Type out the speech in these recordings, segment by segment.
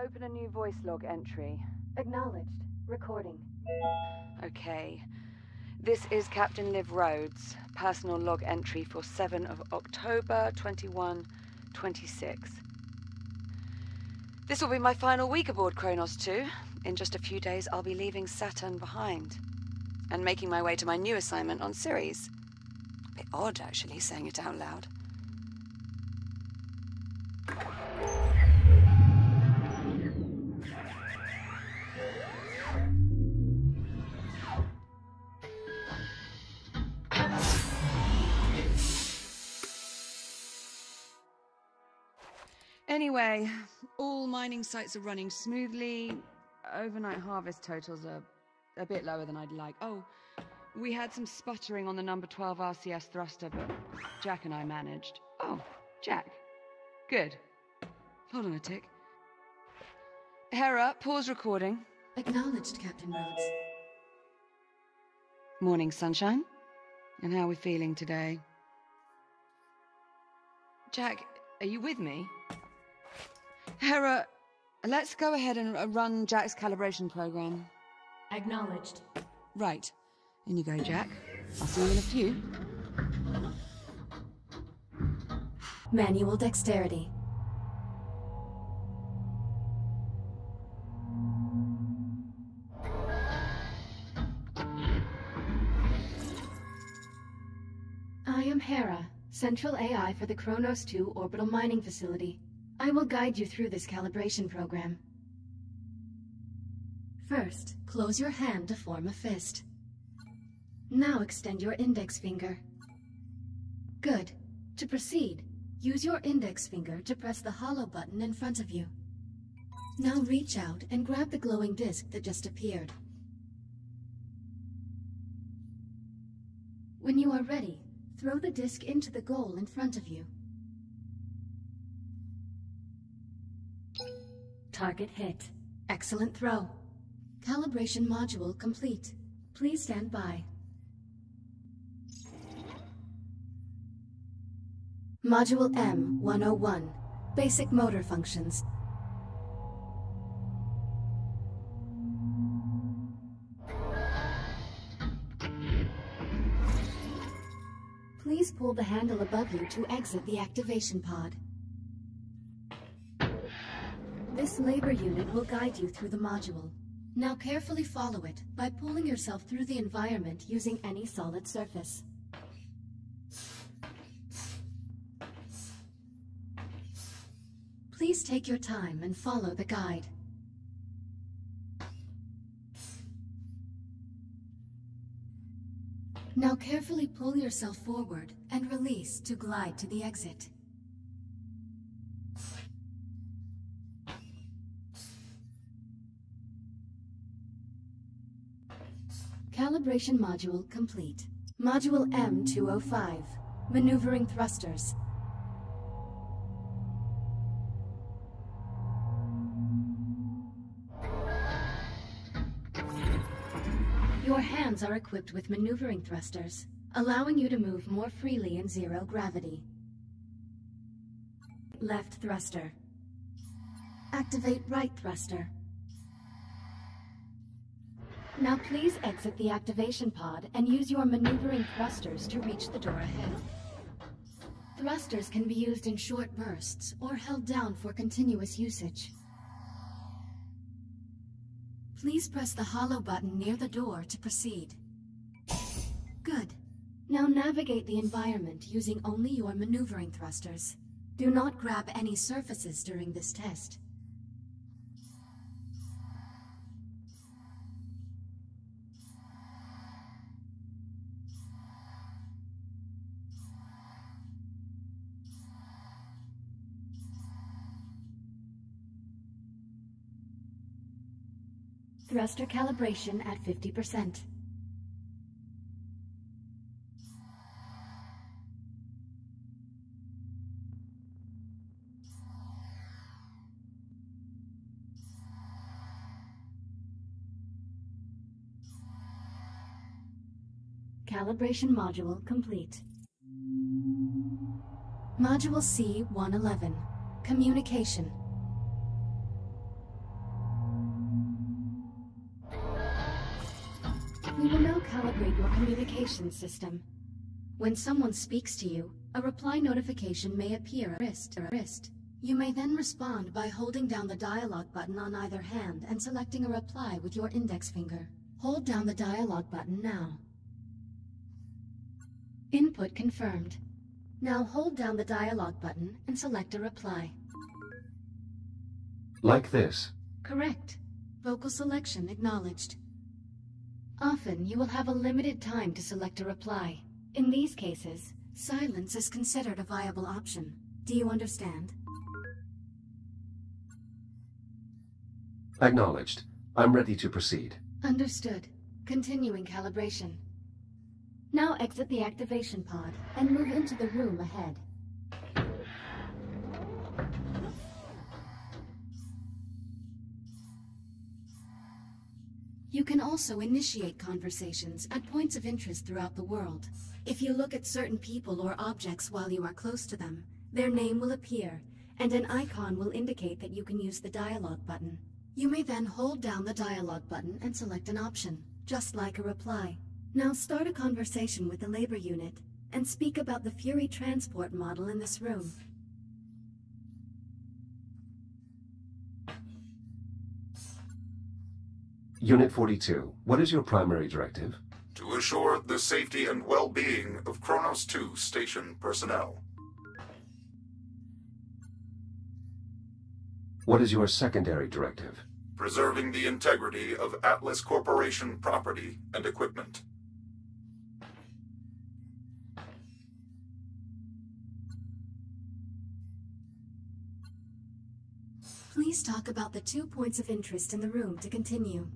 open a new voice log entry. Acknowledged. Recording. Okay. This is Captain Liv Rhodes, personal log entry for 7 of October 2126. This will be my final week aboard Kronos 2. In just a few days, I'll be leaving Saturn behind and making my way to my new assignment on Ceres. A bit odd, actually, saying it out loud. Anyway, all mining sites are running smoothly. Overnight harvest totals are a bit lower than I'd like. Oh, we had some sputtering on the number 12 RCS thruster, but Jack and I managed. Oh, Jack. Good. Hold on a tick. Hera, pause recording. Acknowledged, Captain Rhodes. Morning, sunshine. And how are we feeling today? Jack, are you with me? Hera, let's go ahead and run Jack's calibration program. Acknowledged. Right. In you go, Jack. I'll see you in a few. Manual dexterity. I am Hera, Central AI for the Kronos 2 Orbital Mining Facility. I will guide you through this calibration program. First, close your hand to form a fist. Now extend your index finger. Good. To proceed, use your index finger to press the hollow button in front of you. Now reach out and grab the glowing disc that just appeared. When you are ready, throw the disc into the goal in front of you. Target hit. Excellent throw. Calibration module complete. Please stand by. Module M-101. Basic motor functions. Please pull the handle above you to exit the activation pod. This labor unit will guide you through the module. Now carefully follow it by pulling yourself through the environment using any solid surface. Please take your time and follow the guide. Now carefully pull yourself forward and release to glide to the exit. Calibration module complete. Module M-205. Maneuvering thrusters. Your hands are equipped with maneuvering thrusters, allowing you to move more freely in zero gravity. Left thruster. Activate right thruster. Now please exit the activation pod and use your maneuvering thrusters to reach the door ahead. Thrusters can be used in short bursts or held down for continuous usage. Please press the hollow button near the door to proceed. Good. Now navigate the environment using only your maneuvering thrusters. Do not grab any surfaces during this test. Thruster calibration at 50%. Calibration module complete. Module C-111. Communication. now calibrate your communication system. When someone speaks to you, a reply notification may appear at wrist. You may then respond by holding down the dialogue button on either hand and selecting a reply with your index finger. Hold down the dialogue button now. Input confirmed. Now hold down the dialogue button and select a reply. Like this? Correct. Vocal selection acknowledged. Often you will have a limited time to select a reply. In these cases, silence is considered a viable option. Do you understand? Acknowledged. I'm ready to proceed. Understood. Continuing calibration. Now exit the activation pod and move into the room ahead. You can also initiate conversations at points of interest throughout the world. If you look at certain people or objects while you are close to them, their name will appear, and an icon will indicate that you can use the dialogue button. You may then hold down the dialogue button and select an option, just like a reply. Now start a conversation with the labor unit, and speak about the Fury transport model in this room. Unit 42, what is your primary directive? To assure the safety and well-being of Kronos 2 station personnel. What is your secondary directive? Preserving the integrity of Atlas Corporation property and equipment. Please talk about the 2 points of interest in the room to continue.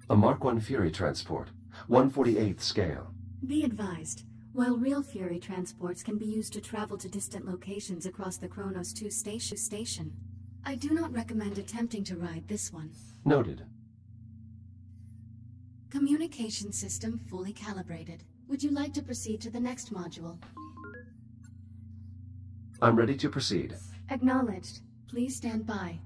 A Mark I Fury transport, 1/48th scale. Be advised, while real Fury transports can be used to travel to distant locations across the Kronos 2 station, I do not recommend attempting to ride this one. Noted. Communication system fully calibrated. Would you like to proceed to the next module? I'm ready to proceed. Acknowledged. Please stand by.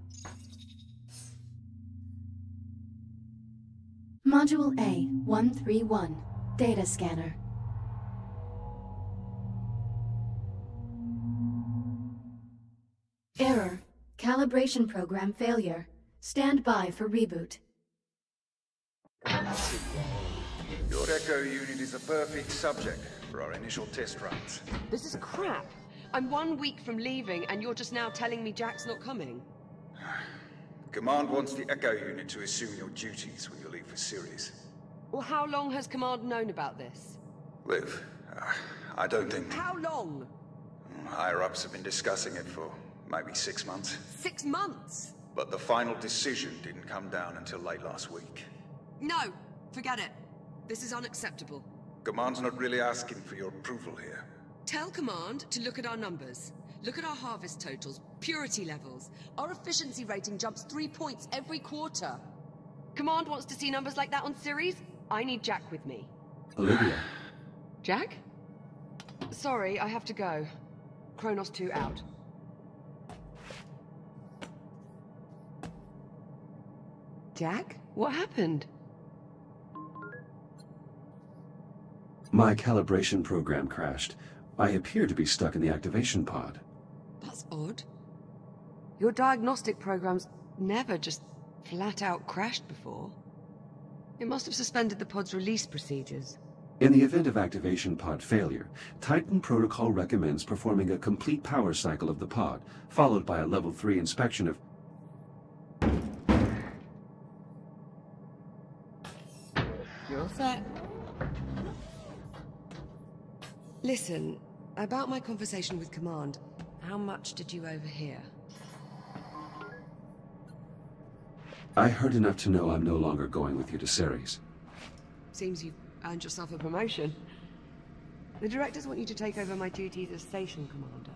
Module A-131. Data scanner. Error. Calibration program failure. Stand by for reboot. Your Echo unit is a perfect subject for our initial test runs. This is crap. I'm 1 week from leaving, and you're just now telling me Jack's not coming. Command wants the Echo unit to assume your duties when you leave for Sirius. Well, how long has Command known about this? Liv, I don't think... How long? Higher-ups have been discussing it for maybe 6 months. 6 months? But the final decision didn't come down until late last week. No, forget it. This is unacceptable. Command's not really asking for your approval here. Tell Command to look at our numbers. Look at our harvest totals, purity levels. Our efficiency rating jumps 3 points every quarter. Command wants to see numbers like that on Ceres? I need Jack with me. Olivia. Jack? Sorry, I have to go. Kronos 2 out. Jack? What happened? My calibration program crashed. I appear to be stuck in the activation pod. That's odd. Your diagnostic programs never just flat out crashed before. It must have suspended the pod's release procedures. In the event of activation pod failure, Titan Protocol recommends performing a complete power cycle of the pod, followed by a level 3 inspection of... You're set. Listen, about my conversation with Command, how much did you overhear? I heard enough to know I'm no longer going with you to Ceres. Seems you've earned yourself a promotion. The directors want you to take over my duties as station commander.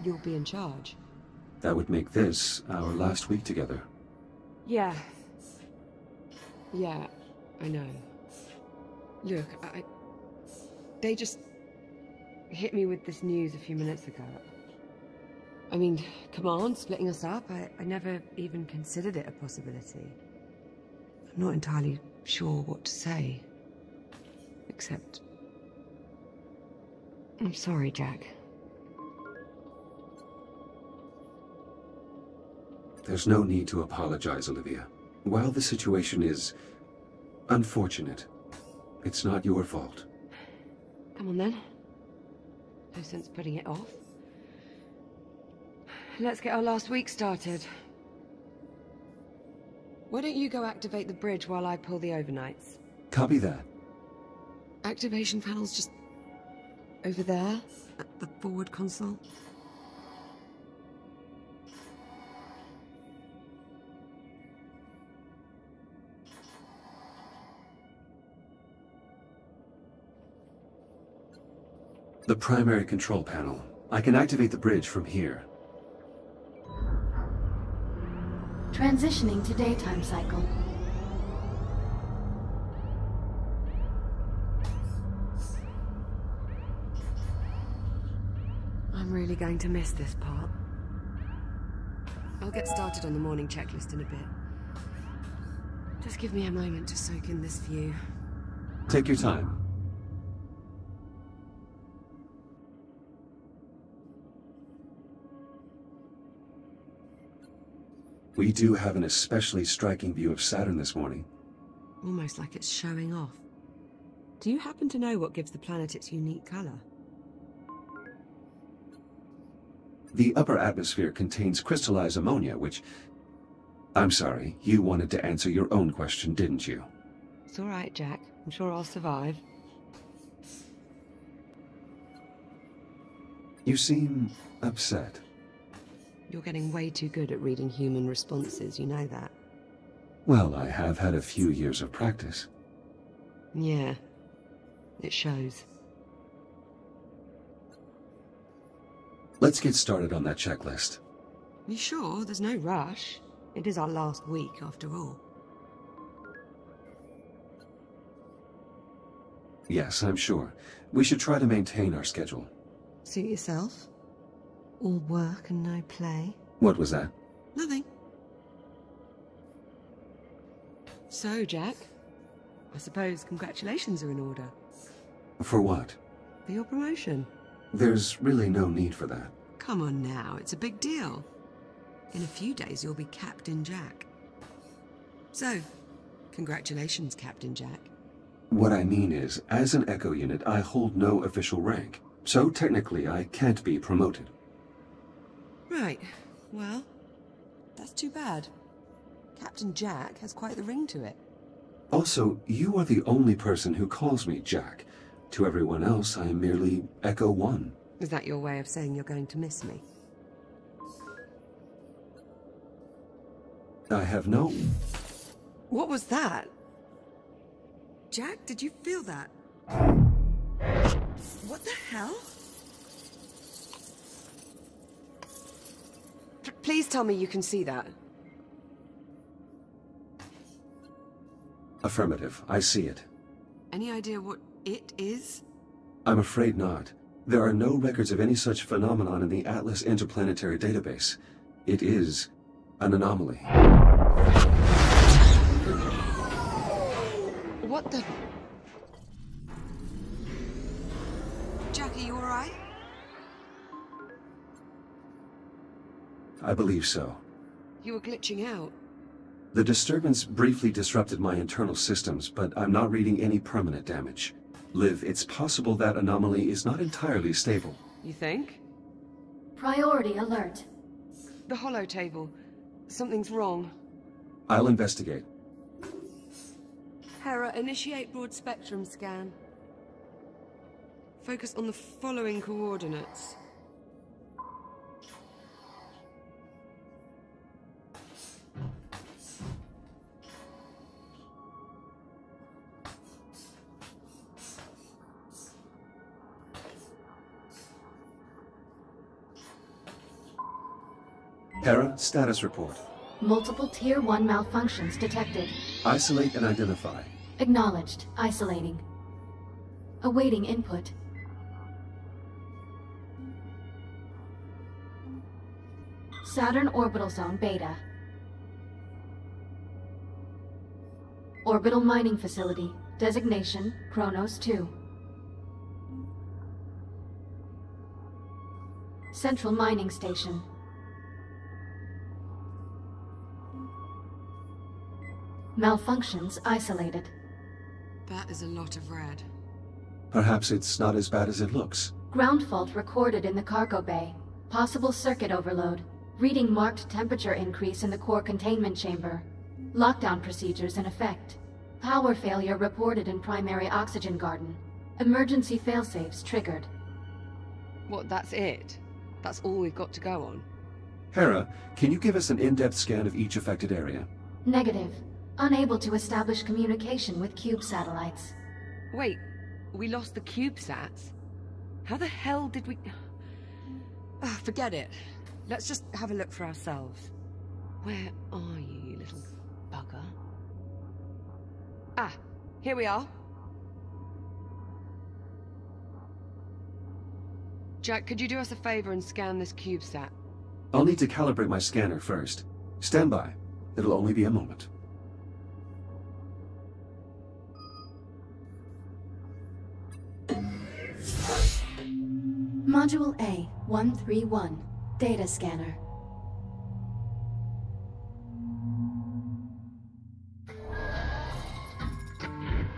You'll be in charge. That would make this our last week together. Yeah. Yeah, I know. Look, They just hit me with this news a few minutes ago. I mean, Command splitting us up, I never even considered it a possibility. I'm not entirely sure what to say. Except... I'm sorry, Jack. There's no need to apologize, Olivia. While the situation is unfortunate, it's not your fault. Come on then. No sense putting it off. Let's get our last week started. Why don't you go activate the bridge while I pull the overnights? Copy that. Activation panel's just over there, at the forward console. The primary control panel. I can activate the bridge from here. Transitioning to daytime cycle. I'm really going to miss this part. I'll get started on the morning checklist in a bit. Just give me a moment to soak in this view. Take your time. We do have an especially striking view of Saturn this morning. Almost like it's showing off. Do you happen to know what gives the planet its unique color? The upper atmosphere contains crystallized ammonia, which... I'm sorry, you wanted to answer your own question, didn't you? It's all right, Jack. I'm sure I'll survive. You seem upset. You're getting way too good at reading human responses, you know that. Well, I have had a few years of practice. Yeah, it shows. Let's get started on that checklist. You sure? There's no rush. It is our last week, after all. Yes, I'm sure. We should try to maintain our schedule. Suit yourself. All work and no play. What was that? Nothing. So, Jack, I suppose congratulations are in order. For what? For your promotion. There's really no need for that. Come on now, it's a big deal. In a few days you'll be Captain Jack. So, congratulations, Captain Jack. What I mean is, as an Echo unit, I hold no official rank. So technically, I can't be promoted. Right. Well, that's too bad. Captain Jack has quite the ring to it. Also, you are the only person who calls me Jack. To everyone else, I am merely Echo 1. Is that your way of saying you're going to miss me? I have no... What was that? Jack, did you feel that? What the hell? Please tell me you can see that. Affirmative. I see it. Any idea what it is? I'm afraid not. There are no records of any such phenomenon in the Atlas Interplanetary Database. It is an anomaly. What the... Jack, are you alright? I believe so. You were glitching out. The disturbance briefly disrupted my internal systems, but I'm not reading any permanent damage. Liv, it's possible that anomaly is not entirely stable. You think? Priority alert. The holotable. Something's wrong. I'll investigate. Hera, initiate broad spectrum scan. Focus on the following coordinates. Hera, status report. Multiple Tier 1 malfunctions detected. Isolate and identify. Acknowledged. Isolating. Awaiting input. Saturn Orbital Zone Beta. Orbital Mining Facility. Designation, Kronos 2. Central Mining Station. Malfunctions isolated. That is a lot of red. Perhaps it's not as bad as it looks. Ground fault recorded in the cargo bay. Possible circuit overload. Reading marked temperature increase in the core containment chamber. Lockdown procedures in effect. Power failure reported in primary oxygen garden. Emergency failsafes triggered. What, that's it? That's all we've got to go on? Hera, can you give us an in-depth scan of each affected area? Negative. Unable to establish communication with cube satellites. Wait, we lost the CubeSats? How the hell did we... forget it. Let's just have a look for ourselves. Where are you, you little bugger? Ah, here we are. Jack, could you do us a favor and scan this CubeSat? I'll need to calibrate my scanner first. Stand by. It'll only be a moment. Module A, 131. Data scanner.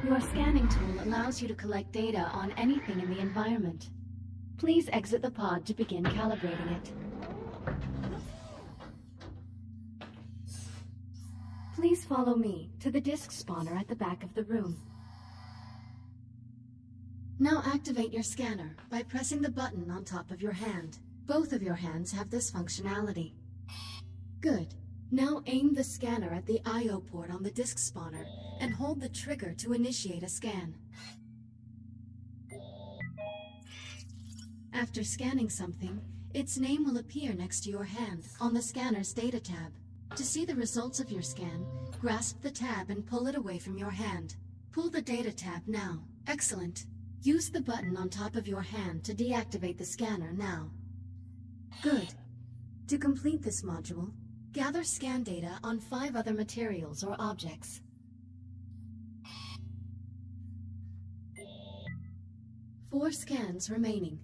Your scanning tool allows you to collect data on anything in the environment. Please exit the pod to begin calibrating it. Please follow me to the disk spawner at the back of the room. Now activate your scanner by pressing the button on top of your hand. Both of your hands have this functionality. Good. Now aim the scanner at the I/O port on the disk spawner and hold the trigger to initiate a scan. After scanning something, its name will appear next to your hand on the scanner's data tab. To see the results of your scan, grasp the tab and pull it away from your hand. Pull the data tab now. Excellent. Use the button on top of your hand to deactivate the scanner now. Good. To complete this module, gather scan data on 5 other materials or objects. Four scans remaining.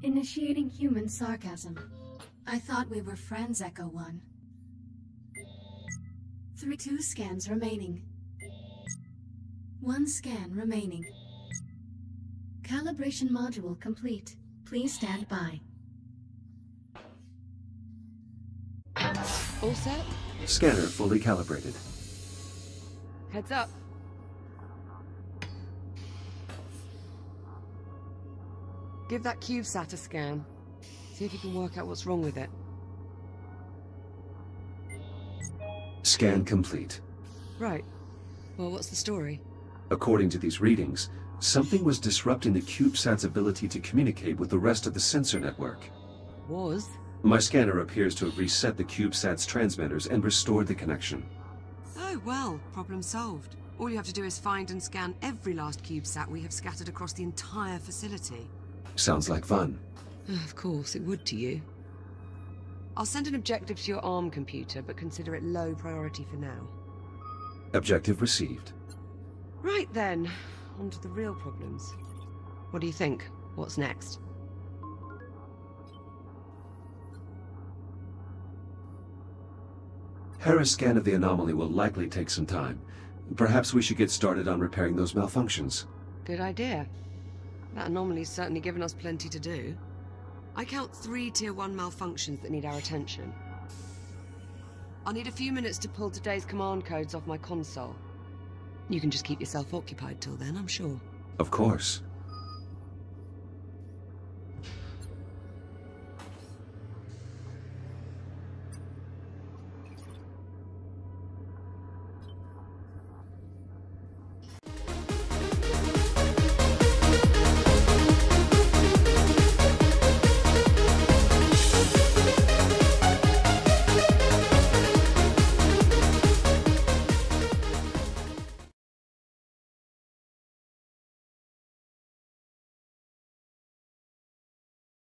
Initiating human sarcasm. I thought we were friends, Echo 1. 2 scans remaining. 1 scan remaining. Calibration module complete. Please stand by. All set? Scanner fully calibrated. Heads up. Give that CubeSat a scan. See if you can work out what's wrong with it. Scan complete. Right. Well, what's the story? According to these readings, something was disrupting the CubeSat's ability to communicate with the rest of the sensor network. Was? My scanner appears to have reset the CubeSat's transmitters and restored the connection. Oh, well, problem solved. All you have to do is find and scan every last CubeSat we have scattered across the entire facility. Sounds like fun. Of course, it would to you. I'll send an objective to your ARM computer, but consider it low priority for now. Objective received. Right then, on to the real problems. What do you think? What's next? Hera's scan of the anomaly will likely take some time. Perhaps we should get started on repairing those malfunctions. Good idea. That anomaly's certainly given us plenty to do. I count 3 Tier 1 malfunctions that need our attention. I'll need a few minutes to pull today's command codes off my console. You can just keep yourself occupied till then, I'm sure. Of course.